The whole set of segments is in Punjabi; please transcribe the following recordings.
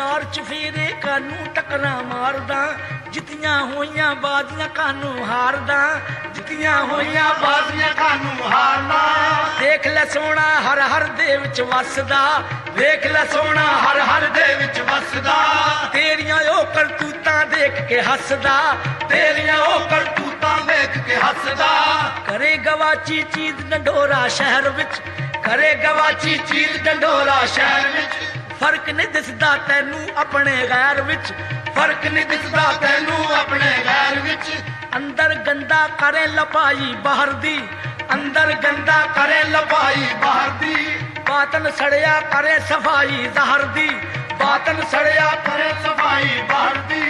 ਚਾਰ ਚਫੇਰੇ ਕਾਨੂੰ ਟਕਰਾਂ ਮਾਰਦਾ ਜਿੱਤੀਆਂ ਹੋਈਆਂ ਬਾਜ਼ੀਆਂ ਕਾਨੂੰ ਹਾਰਦਾ ਜਿੱਤੀਆਂ ਹੋਈਆਂ ਬਾਜ਼ੀਆਂ ਕਾਨੂੰ ਹਾਰਨਾ ਦੇਖ ਲੈ ਸੋਹਣਾ ਹਰ ਹਰ ਦੇ ਵਿੱਚ ਵਸਦਾ ਦੇਖ ਲੈ ਸੋਹਣਾ ਹਰ ਹਰ ਦੇ ਵਿੱਚ ਵਸਦਾ ਤੇਰੀਆਂ ਉਹ ਕਰਤੂਤਾਂ ਦੇਖ ਕੇ ਹੱਸਦਾ ਤੇਰੀਆਂ ਉਹ ਕਰਤੂਤਾਂ ਦੇਖ ਕੇ ਹੱਸਦਾ ਕਰੇ ਗਵਾਚੀ ਚੀਜ਼ ਡੰਡੋਰਾ ਸ਼ਹਿਰ ਵਿੱਚ ਕਰੇ ਗਵਾਚੀ ਚੀਜ਼ ਡੰਡੋਰਾ ਸ਼ਹਿਰ ਵਿੱਚ ਫਰਕ ਨਹੀਂ ਦਿਸਦਾ ਤੈਨੂੰ ਆਪਣੇ ਗੈਰ ਵਿੱਚ ਫਰਕ ਨਹੀਂ ਦਿਸਦਾ ਤੈਨੂੰ ਆਪਣੇ ਗੈਰ ਵਿੱਚ ਅੰਦਰ ਗੰਦਾ ਕਰੇ ਲਪਾਈ ਬਾਹਰ ਦੀ ਅੰਦਰ ਗੰਦਾ ਕਰੇ ਲਪਾਈ ਬਾਹਰ ਦੀ ਬਾਤਨ ਸੜਿਆ ਕਰੇ ਸਫਾਈ ਜ਼ਹਰ ਦੀ ਬਾਤਨ ਸੜਿਆ ਕਰੇ ਸਫਾਈ ਬਾਹਰ ਦੀ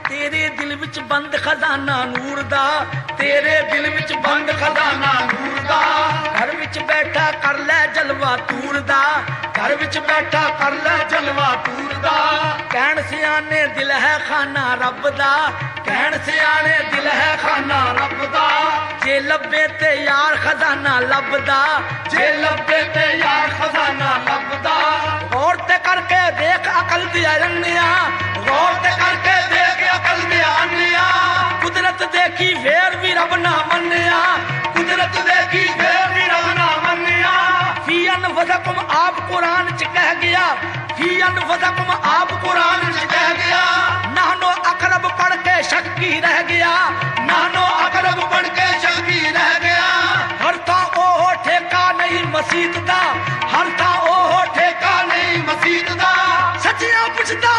ਤੇਰੇ ਦਿਲ ਵਿੱਚ ਬੰਦ ਖਜ਼ਾਨਾ ਨੂਰ ਦਾ ਤੇਰੇ ਦਿਲ ਵਿੱਚ ਬੰਦ ਖਜ਼ਾਨਾ ਨੂਰ ਦਾ ਘਰ ਵਿੱਚ ਬੈਠਾ ਕਰ ਲੈ ਜਲਵਾ ਤੂਰ ਦਾ ਘਰ ਵਿੱਚ ਬੈਠਾ ਕਰ ਲੈ ਜਲਵਾ ਤੂਰ ਦਾ ਕਹਿਣ ਸਿਆਣੇ ਦਿਲ ਹੈ ਖਾਨਾ ਰੱਬ ਦਾ ਕਹਿਣ ਸਿਆਣੇ ਦਿਲ ਹੈ ਖਾਨਾ ਰੱਬ ਦਾ ਜੇ ਲੱਭੇ ਤੇ ਯਾਰ ਖਜ਼ਾਨਾ ਲੱਭਦਾ ਜੇ ਲੱਭੇ ਤੇ ਯਾਰ ਖਜ਼ਾਨਾ ਲੱਭਦਾ ਗੌਰ ਤੇ ਕਰਕੇ ਦੇਖ ਅਕਲ ਦੀ ਅੰਨਿਆ ਗੌਰ ਤੇ ਕਰਕੇ ਦੇਖ ਅਕਲ ਦੀ ਅੰਨਿਆ ਕੁਦਰਤ ਦੇਖੀ ਫੇਰ ਵੀ ਰੱਬ ਨਾ ਮੰਨਿਆ ਕੁਦਰਤ ਦੇਖੀ ਫੇਰ ਵੀ ਰੱਬ ਨਾ ਮੰਨਿਆ ਫੀ ਅਨਫਸਕੁਮ ਆਪ ਕੁਰਾਨ ਚ ਕਹਿ ਗਿਆ ਫੀ ਅਨਫਸਕੁਮ ਆਪ ਕੁਰਾਨ ਚ ਕਹਿ ਗਿਆ ਨਾਨੋ ਅਕਰਬ ਪੜ ਕੇ ਸ਼ੱਕੀ ਰਹਿ ਗਿਆ ਨਾਨੋ ਅਕਰਬ ਪੜ ਕੇ ਸ਼ੱਕੀ ਰਹਿ ਗਿਆ ਹਰ ਥਾਂ ਉਹ ਠੇਕਾ ਨਹੀਂ ਮਸੀਤ ਦਾ ਹਰ ਥਾਂ ਉਹ ਠੇਕਾ ਨਹੀਂ ਮਸੀਤ ਦਾ ਸੱਚੀਆਂ ਪੁੱਛਦਾ